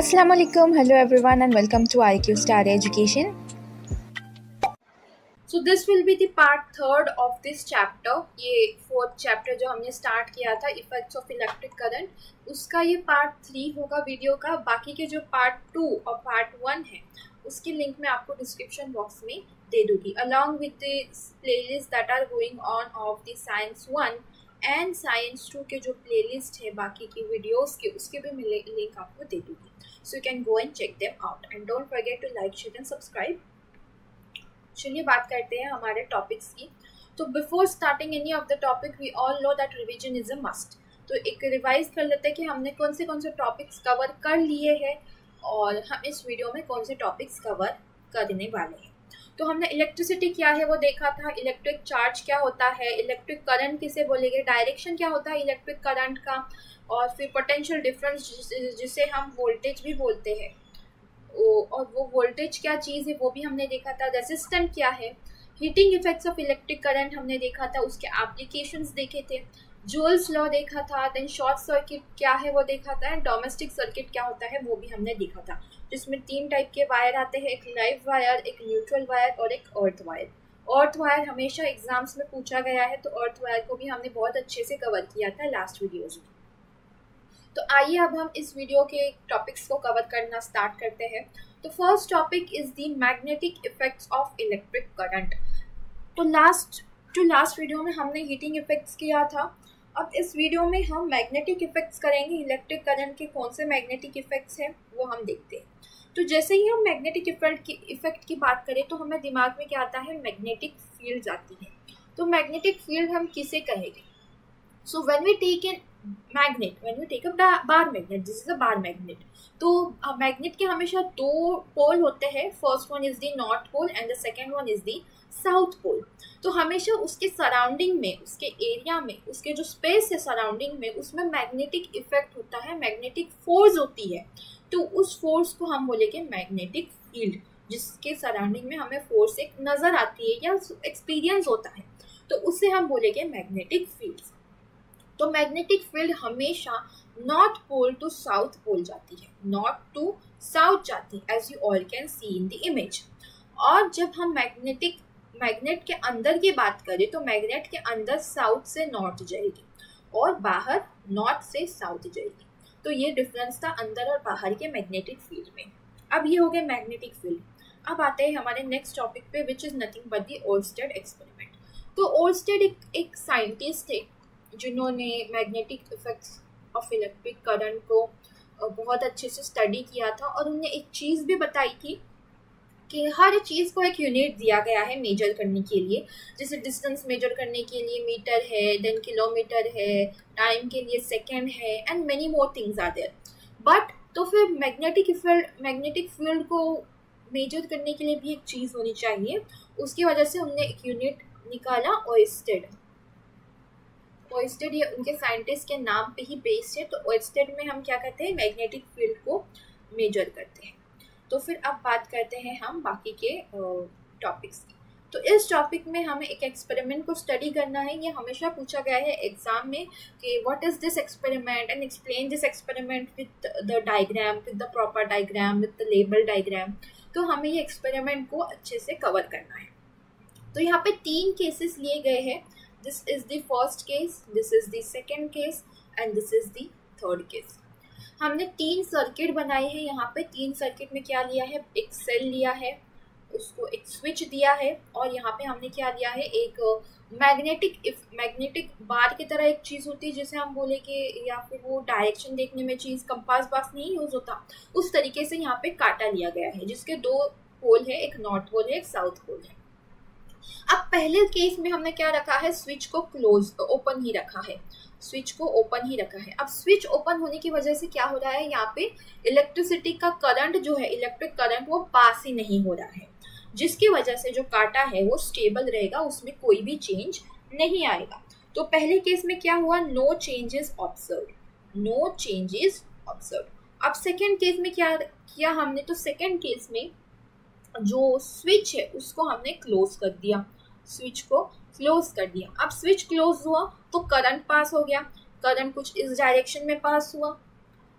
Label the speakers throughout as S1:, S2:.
S1: Assalamualaikum, hello everyone and welcome to IQ Star Education.
S2: So this will be the part third of this chapter. ये fourth chapter जो हमने start किया था effects of electric current, उसका ये part 3 होगा video का। बाकी के जो पार्ट 2 और पार्ट 1 है उसकी लिंक मैं आपको डिस्क्रिप्शन बॉक्स में दे दूँगी, along with the playlist that are going on of the science 1 and science 2 के जो प्लेलिस्ट है बाकी की वीडियोस के, उसके भी मैं लिंक आपको दे दूँगी। So you can go and check them out and don't forget to like, share and subscribe. चलिए बात करते हैं हमारे टॉपिक्स की। तो before starting any of the topic we all know that revision is a must. तो एक revise कर लेते हैं कि हमने कौन से टॉपिक्स कवर कर लिए हैं और हम इस वीडियो में कौन से टॉपिक्स कवर करने वाले हैं। तो हमने इलेक्ट्रिसिटी क्या है वो देखा था, इलेक्ट्रिक चार्ज क्या होता है, इलेक्ट्रिक करंट किसे बोलेंगे, डायरेक्शन क्या होता है इलेक्ट्रिक करंट का, और फिर पोटेंशियल डिफरेंस जिसे हम वोल्टेज भी बोलते हैं, और वो वोल्टेज क्या चीज़ है वो भी हमने देखा था। रेजिस्टेंट क्या है, heating effects of electric current हमने देखा था, उसके एप्लीकेशंस देखे थे, जूल्स लॉ देखा था, देन शॉर्ट सर्किट क्या है वो देखा था, एंड डोमेस्टिक सर्किट क्या होता है वो भी हमने देखा था, जिसमें 3 टाइप के वायर आते हैं, एक लाइव वायर, एक न्यूट्रल वायर और एक अर्थ वायर। अर्थ वायर हमेशा एग्जाम्स में पूछा गया है, तो अर्थ वायर को भी हमने बहुत अच्छे से कवर किया था लास्ट वीडियोज में। तो आइए अब हम इस वीडियो के टॉपिक्स को कवर करना स्टार्ट करते हैं। तो first topic is the magnetic effects of electric current. तो लास्ट वीडियो में हमने हीटिंग इफेक्ट्स किया था, अब इस वीडियो में हम मैग्नेटिक इफेक्ट्स करेंगे। इलेक्ट्रिक करंट के कौन से मैग्नेटिक इफेक्ट्स हैं वो हम देखते हैं। तो जैसे ही हम मैग्नेटिक इफेक्ट की बात करें तो हमें दिमाग में क्या आता है, मैग्नेटिक फील्ड आती है। तो मैग्नेटिक फील्ड हम किसे कहेंगे? So when we take a bar magnet, this is a bar magnet. तो मैग्नेट के हमेशा 2 पोल होते हैं, first one is the north pole and the second one is the south pole. तो हमेशा उसके सराउंडिंग में, उसके एरिया में, उसके जो स्पेस है सराउंडिंग में, उसमें मैग्नेटिक इफेक्ट होता है, मैग्नेटिक फोर्स होती है। तो उस फोर्स को हम बोलेंगे मैग्नेटिक फील्ड, जिसके सराउंडिंग में हमें फोर्स एक नजर आती है या एक्सपीरियंस होता है, तो उसे हम बोलेंगे मैग्नेटिक फील्ड। तो मैग्नेटिक फील्ड हमेशा north pole to south pole जाती है, नॉर्थ टू साउथ जाती है, as you all can see in the image. और जब हम मैग्नेट के अंदर की बात करें तो मैग्नेट के अंदर साउथ से नॉर्थ जाएगी और बाहर नॉर्थ से साउथ जाएगी। तो ये डिफरेंस था अंदर और बाहर के मैग्नेटिक फील्ड में। अब ये हो गया मैग्नेटिक फील्ड। अब आते हैं हमारे नेक्स्ट टॉपिक पे, which is nothing but the Oersted experiment. तो ओर्स्टेड एक साइंटिस्ट है जिन्होंने magnetic effects of electric current को बहुत अच्छे से स्टडी किया था, और उन्होंने एक चीज़ भी बताई थी कि हर चीज़ को एक यूनिट दिया गया है मेजर करने के लिए। जैसे डिस्टेंस मेजर करने के लिए मीटर है, देन किलोमीटर है, टाइम के लिए सेकेंड है, and many more things are there. But तो फिर मैग्नेटिक फील्ड को मेजर करने के लिए भी एक चीज़ होनी चाहिए। उसकी वजह से उन्होंने एक यूनिट निकाला, ओर्स्टेड। ये उनके साइंटिस्ट के नाम पे ही बेस्ड है। तो ओर्स्टेड में हम क्या करते हैं, मैग्नेटिक फील्ड को मेजर करते हैं। तो फिर अब बात करते हैं हम बाकी के टॉपिक्स की। तो इस टॉपिक में हमें एक एक्सपेरिमेंट को स्टडी करना है। ये हमेशा पूछा गया है एग्जाम में कि what is this experiment and explain this experiment with the diagram, with the proper diagram, with the label diagram. तो हमें ये एक्सपेरिमेंट को अच्छे से कवर करना है। तो यहाँ पे 3 केसेस लिए गए हैं। This is the first case, this is the second case and this is the third case. हमने 3 सर्किट बनाए हैं। यहाँ पे 3 सर्किट में क्या लिया है, एक सेल लिया है, उसको एक स्विच दिया है, और यहाँ पे हमने क्या लिया है, एक मैग्नेटिक बार की तरह एक चीज़ होती है जिसे हम बोले कि, या फिर वो डायरेक्शन देखने में चीज़ कंपास बॉक्स नहीं यूज होता, उस तरीके से यहाँ पे काटा लिया गया है, जिसके 2 पोल है, एक नॉर्थ पोल है, एक साउथ पोल है। अब पहले केस में हमने क्या रखा है, स्विच को ओपन ही रखा है, स्विच को ओपन ही रखा है। अब स्विच ओपन होने की वजह से क्या हो रहा है, यहाँ पे इलेक्ट्रिसिटी का करंट जो है, इलेक्ट्रिक करंट वो पास ही नहीं हो रहा है, जिसकी वजह से जो काटा है वो स्टेबल रहेगा, उसमें कोई भी चेंज नहीं आएगा। तो पहले केस में क्या हुआ, नो चेंजेस ऑब्जर्व्ड। अब सेकेंड केस में क्या किया हमने, तो सेकेंड केस में जो स्विच है उसको हमने क्लोज कर दिया, स्विच को क्लोज कर दिया। अब स्विच क्लोज हुआ तो करंट पास हो गया, करंट कुछ इस डायरेक्शन में पास हुआ।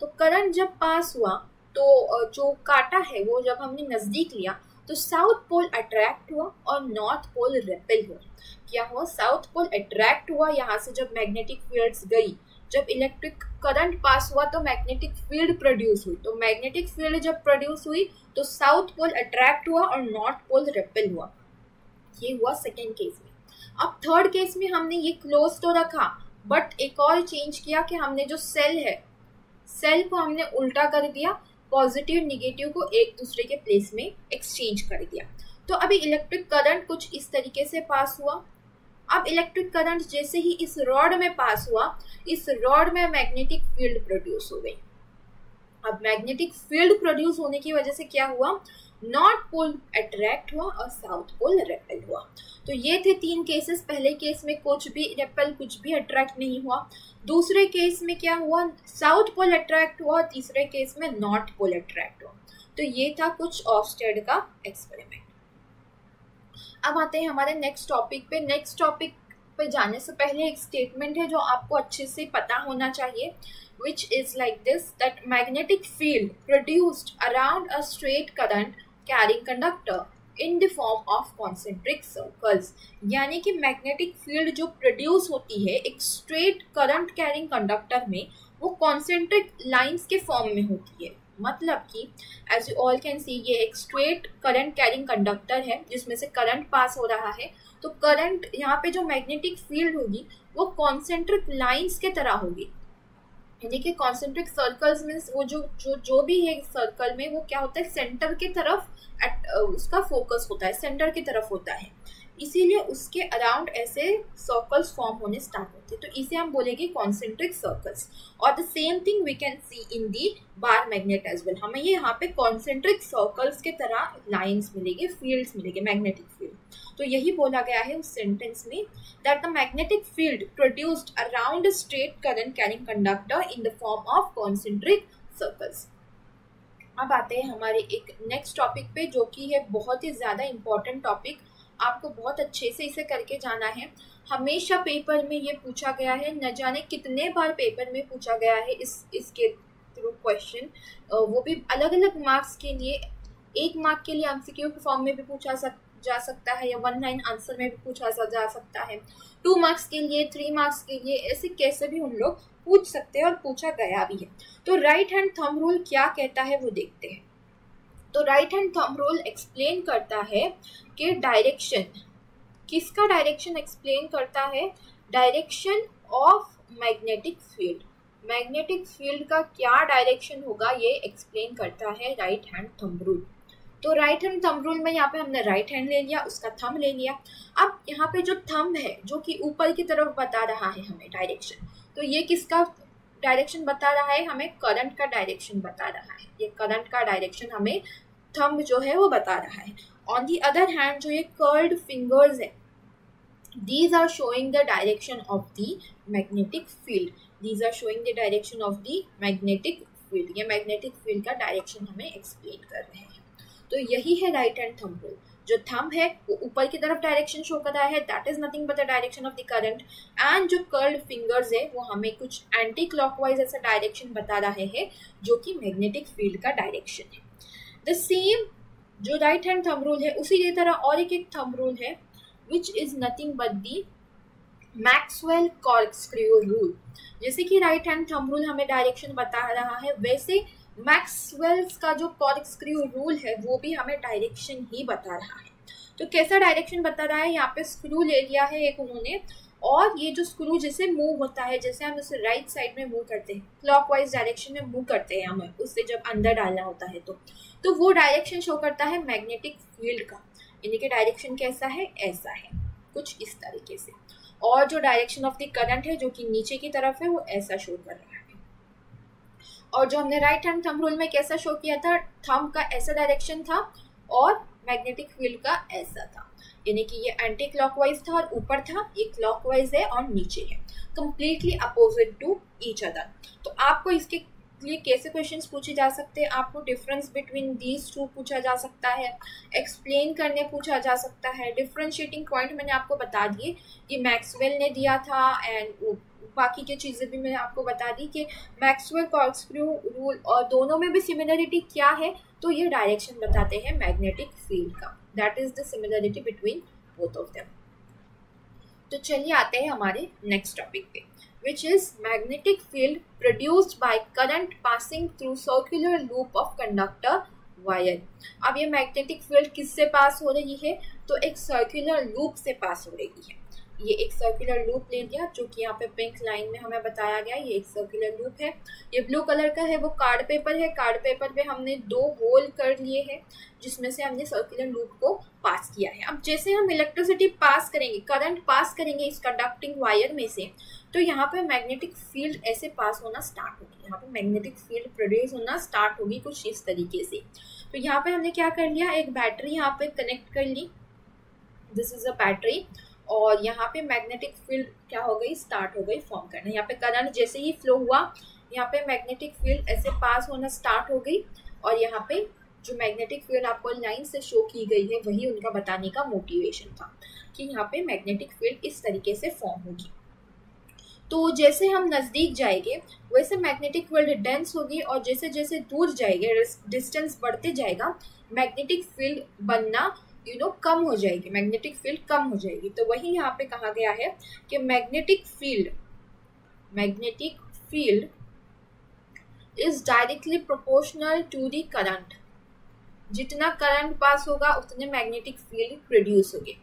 S2: तो करंट जब पास हुआ तो जो काटा है वो जब हमने नज़दीक लिया तो साउथ पोल अट्रैक्ट हुआ और नॉर्थ पोल रेपेल हुआ। क्या हुआ? साउथ पोल अट्रैक्ट हुआ, यहाँ से जब मैग्नेटिक फील्ड्स गई, जब इलेक्ट्रिक करंट पास हुआ तो मैग्नेटिक फील्ड प्रोड्यूस हुई। तो मैग्नेटिक फील्ड जब प्रोड्यूस हुई तो साउथ पोल अट्रैक्ट हुआ और नॉर्थ पोल रेपेल हुआ। ये हुआ सेकेंड केस में। अब थर्ड केस में हमने ये क्लोज तो रखा, बट एक और चेंज किया कि हमने जो सेल है, सेल को हमने उल्टा कर दिया, पॉजिटिव निगेटिव को एक दूसरे के प्लेस में एक्सचेंज कर दिया। तो अभी इलेक्ट्रिक करंट कुछ इस तरीके से पास हुआ। अब इलेक्ट्रिक करंट जैसे ही इस रॉड में पास हुआ, इस रॉड में मैग्नेटिक फील्ड प्रोड्यूस हो गई। अब मैग्नेटिक फील्ड प्रोड्यूस होने की वजह से क्या हुआ? नॉर्थ पोल अट्रैक्ट हुआ और साउथ पोल रेपेल हुआ। तो ये थे तीन केसेस। पहले केस में कुछ भी रेपेल, कुछ भी अट्रैक्ट नहीं हुआ। दूसरे केस में क्या हुआ? साउथ पोल अट्रैक्ट हुआ। तीसरे केस में नॉर्थ पोल अट्रैक्ट हुआ। तो ये था कुछ ऑर्स्टेड का एक्सपेरिमेंट। अब आते हैं हमारे नेक्स्ट टॉपिक पे। नेक्स्ट टॉपिक पे जाने से पहले एक स्टेटमेंट है जो आपको अच्छे से पता होना चाहिए, which is like this, that magnetic field produced around a straight current carrying conductor in the form of concentric circles। यानी कि मैग्नेटिक फील्ड जो प्रोड्यूस होती है एक स्ट्रेट करंट कैरिंग कंडक्टर में, वो कॉन्सेंट्रिक लाइंस के फॉर्म में होती है। मतलब कि as you all can see, ये एक स्ट्रेट करंट कैरिंग कंडक्टर है जिसमें से करंट पास हो रहा है। तो करंट यहाँ पे जो मैग्नेटिक फील्ड होगी वो कॉन्सेंट्रिक लाइंस के तरह होगी। यानी कि कॉन्सेंट्रिक सर्कल्स में वो जो भी है सर्कल में, वो क्या होता है? सेंटर की तरफ उसका फोकस होता है, सेंटर की तरफ होता है, इसीलिए उसके अराउंड ऐसे सर्कल्स फॉर्म होने स्टार्ट होते हैं। तो इसे हम बोलेंगे कॉन्सेंट्रिक सर्कल्स। और the same thing we can see in the bar magnet as well. हमें ये यहाँ पे कॉन्सेंट्रिक सर्कल्स के तरह लाइंस मिलेंगे, फील्ड्स मिलेंगे, मैग्नेटिक फील्ड। तो यही बोला गया है उस सेंटेंस में, that the magnetic field produced around a straight current carrying conductor in the form of concentric circles. अब आते हैं हमारे एक नेक्स्ट टॉपिक पे, जो कि है बहुत ही ज़्यादा इम्पोर्टेंट टॉपिक। आपको बहुत अच्छे से इसे करके जाना है। हमेशा पेपर में ये पूछा गया है, न जाने कितने बार पेपर में पूछा गया है इसके थ्रू क्वेश्चन, वो भी अलग अलग मार्क्स के लिए। 1 मार्क के लिए एमसीक्यू के फॉर्म में भी पूछा जा सकता है, या 1 लाइन आंसर में भी पूछा जा सकता है। 2 मार्क्स के लिए, 3 मार्क्स के लिए, ऐसे कैसे भी उन लोग पूछ सकते हैं और पूछा गया भी है। तो राइट हैंड थंब रूल क्या कहता है वो देखते हैं। तो right hand thumb rule explain करता है कि डायरेक्शन, किसका डायरेक्शन एक्सप्लेन करता है? Direction of magnetic field. Magnetic field का क्या डायरेक्शन होगा ये एक्सप्लेन करता है राइट हैंड थंब रूल। तो राइट हैंड थंब रूल में यहाँ पे हमने राइट हैंड ले लिया, उसका थंब ले लिया। अब यहाँ पे जो थंब है जो कि ऊपर की तरफ बता रहा है हमें डायरेक्शन, तो ये किसका डायरेक्शन बता रहा है? हमें करंट का डायरेक्शन बता रहा है। ये करंट का डायरेक्शन हमें थंब जो है वो बता रहा है। ऑन दी अदर हैंड जो ये कर्ल्ड फिंगर्स है, these are showing the direction of the magnetic field. These are showing the direction of the magnetic field. ये magnetic field का डायरेक्शन हमें एक्सप्लेन कर रहे हैं। तो यही है राइट हैंड थंब रूल। जो थंब है वो ऊपर की तरफ डायरेक्शन शो कर रहा है, that is nothing but the direction of the current. And जो कर्ल्ड फिंगर्स है वो हमें कुछ एंटी क्लॉकवाइज ऐसा डायरेक्शन बता रहे हैं, जो कि मैग्नेटिक फील्ड का डायरेक्शन है। द सेम जो राइट हैंड थंब रूल है, उसी की तरह और एक थंब रूल है, which is nothing but the Maxwell corkscrew rule। जैसे कि राइट हैंड थंब रूल हमें डायरेक्शन बता रहा है, वैसे मैक्सवेल्स का जो कॉर्कस्क्रू रूल है वो भी हमें डायरेक्शन ही बता रहा है। तो कैसा डायरेक्शन बता रहा है? यहाँ पे स्क्रू ले लिया है एक उन्होंने, और ये जो स्क्रू जैसे मूव होता है, जैसे हम उसे राइट साइड में मूव करते हैं, क्लॉकवाइज डायरेक्शन में मूव करते हैं हमें, उससे जब अंदर डालना होता है तो वो डायरेक्शन शो करता है मैग्नेटिक फील्ड का। यानी कि डायरेक्शन कैसा है? ऐसा है, कुछ इस तरीके से। और जो डायरेक्शन ऑफ द करंट है जो कि नीचे की तरफ है, वो ऐसा शो कर रहा है। और जो हमने राइट हैंड थंब रूल में कैसा शो किया था, थंब का ऐसा डायरेक्शन था और मैग्नेटिक फील्ड का ऐसा था। यानी कि ये एंटी क्लॉकवाइज था और ऊपर था, ये क्लॉकवाइज है और नीचे है, completely opposite to each other. तो आपको इसके ये कैसे क्वेश्चंस पूछे जा सकते हैं, आपको डिफरेंस बिटवीन दीज टू पूछा जा सकता है, एक्सप्लेन करने पूछा जा सकता है। डिफरेंशिएटिंग पॉइंट मैंने आपको बता दिए, ये मैक्सवेल ने दिया था एंड बाकी की चीज़ें भी मैंने आपको बता दी कि मैक्सवेल कॉर्कस्क्रू रूल और दोनों में भी सिमिलरिटी क्या है, तो ये डायरेक्शन बताते हैं मैग्नेटिक फील्ड का। That is the similarity between both of them. तो चलिए आते हैं हमारे नेक्स्ट टॉपिक पे, which is magnetic field produced by current passing through circular loop of conductor wire। अब ये मैग्नेटिक फील्ड किससे पास हो रही है, तो एक सर्कुलर लूप से पास हो रही है। ये एक सर्कुलर लूप ले लिया जो कि यहाँ पे पिंक लाइन में हमें बताया गया, ये एक सर्कुलर लूप है। ये ब्लू कलर का है वो कार्ड पेपर है, कार्ड पेपर पे हमने 2 होल कर लिए हैं जिसमें से हमने सर्कुलर लूप को पास किया है। अब जैसे हम इलेक्ट्रिसिटी पास करेंगे, करंट पास करेंगे इस कंडक्टिंग वायर में से, तो यहाँ पे मैग्नेटिक फील्ड ऐसे पास होना स्टार्ट होगी, यहाँ पे मैग्नेटिक फील्ड प्रोड्यूस होना स्टार्ट होगी कुछ इस तरीके से। तो यहाँ पे हमने क्या कर लिया, एक बैटरी यहाँ पे कनेक्ट कर ली, दिस इज अ बैटरी, और यहाँ पे मैग्नेटिक फील्ड क्या हो गई, स्टार्ट हो गई फॉर्म करना। यहाँ पे करंट जैसे ही फ्लो हुआ, यहाँ पे मैग्नेटिक फील्ड ऐसे पास होना स्टार्ट हो गई, और यहाँ पे जो मैग्नेटिक फील्ड आपको लाइन से शो की गई है वही उनका बताने का मोटिवेशन था कि यहाँ पे मैग्नेटिक फील्ड इस तरीके से फॉर्म होगी। तो जैसे हम नज़दीक जाएंगे वैसे मैग्नेटिक फील्ड डेंस होगी, और जैसे जैसे दूर जाएंगे डिस्टेंस बढ़ते जाएगा, मैग्नेटिक फील्ड बनना कम हो जाएगी, मैग्नेटिक फील्ड कम हो जाएगी। तो वही यहाँ पे कहा गया है कि magnetic field is directly proportional to the current. जितना करंट पास होगा उतने मैग्नेटिक फील्ड प्रोड्यूस होगी।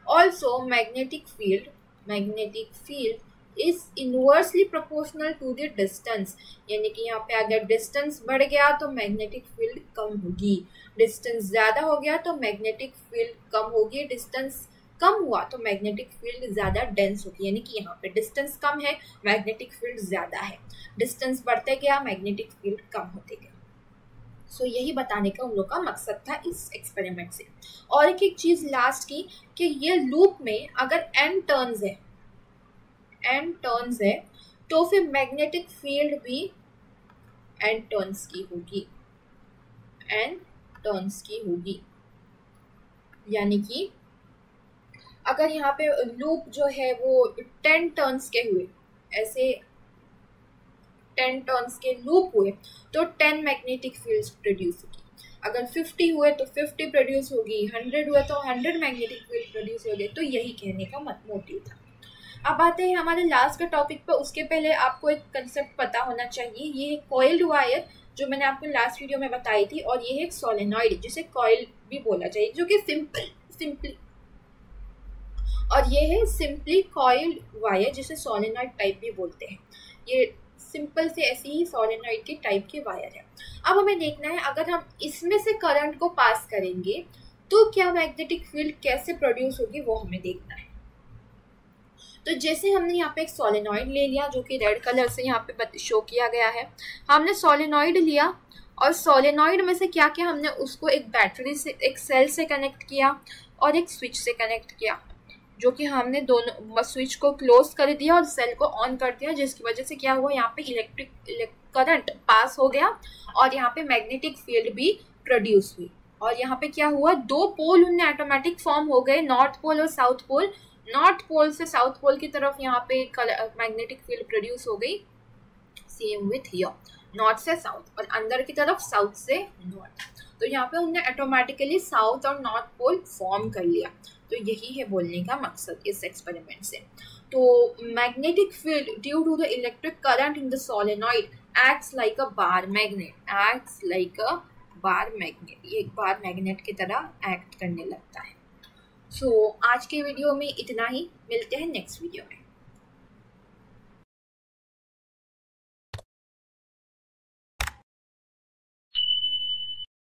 S2: Also magnetic field is inversely proportional to the distance, यानी कि यहाँ पे अगर डिस्टेंस बढ़ गया तो मैग्नेटिक फील्ड कम होगी, डिस्टेंस ज़्यादा हो गया तो मैग्नेटिक फील्ड कम होगी, डिस्टेंस कम हुआ तो मैग्नेटिक फील्ड ज़्यादा डेंस होगी। यानी कि यहाँ पे डिस्टेंस कम है, मैग्नेटिक फील्ड ज़्यादा है, डिस्टेंस बढ़ते गया, मैग्नेटिक फील्ड कम होते गया। सो यही बताने का उन लोग का मकसद था इस एक्सपेरिमेंट से। और एक चीज़ लास्ट की कि ये लूप में अगर n टर्न्स है तो फिर मैग्नेटिक फील्ड भी n टर्न्स की होगी। यानी कि अगर यहाँ पे लूप जो है वो 10 टर्न्स के हुए, ऐसे 10 टर्न्स के लूप हुए तो 10 मैग्नेटिक फील्ड्स प्रोड्यूस होगी। अगर 50 हुए तो 50 प्रोड्यूस होगी, 100 हुए तो 100 मैग्नेटिक फील्ड प्रोड्यूस होगी। तो यही कहने का मोटिव था। अब आते हैं हमारे लास्ट के टॉपिक पर। उसके पहले आपको एक कंसेप्ट पता होना चाहिए, ये है कॉइल्ड वायर जो मैंने आपको लास्ट वीडियो में बताई थी, और ये है सोलेनॉइड जिसे कॉइल भी बोला चाहिए, जो कि सिंपली और ये है सिंपली कॉइल्ड वायर जिसे सोलेनॉइड टाइप भी बोलते हैं। ये सिंपल से ऐसी ही सोलेनॉइड के टाइप के वायर है। अब हमें देखना है अगर हम इसमें से करंट को पास करेंगे तो क्या मैग्नेटिक फील्ड कैसे प्रोड्यूस होगी, वो हमें देखना है। तो जैसे हमने यहाँ पे एक सोलेनॉइड ले लिया जो कि रेड कलर से यहाँ पे शो किया गया है। हमने सोलेनॉइड लिया और सोलेनॉइड में से क्या किया, हमने उसको एक बैटरी से, एक सेल से कनेक्ट किया और एक स्विच से कनेक्ट किया, जो कि हमने दोनों स्विच को क्लोज कर दिया और सेल को ऑन कर दिया, जिसकी वजह से क्या हुआ, यहाँ पे इलेक्ट्रिक करंट पास हो गया और यहाँ पे मैग्नेटिक फील्ड भी प्रोड्यूस हुई। और यहाँ पे क्या हुआ, 2 पोल उनने ऑटोमेटिक फॉर्म हो गए, नॉर्थ पोल और साउथ पोल। नॉर्थ पोल से साउथ पोल की तरफ यहाँ पे मैग्नेटिक फील्ड प्रोड्यूस हो गई, सेम विथ हियर, नॉर्थ से साउथ, और अंदर की तरफ साउथ से नॉर्थ। तो यहाँ पे उन्होंने ऑटोमेटिकली साउथ और नॉर्थ पोल फॉर्म कर लिया। तो यही है बोलने का मकसद इस एक्सपेरिमेंट से। तो magnetic field due to the electric current in the solenoid acts like a bar magnet, ये एक बार मैग्नेट की तरह एक्ट करने लगता है। सो आज के वीडियो में इतना ही, मिलते हैं नेक्स्ट वीडियो में।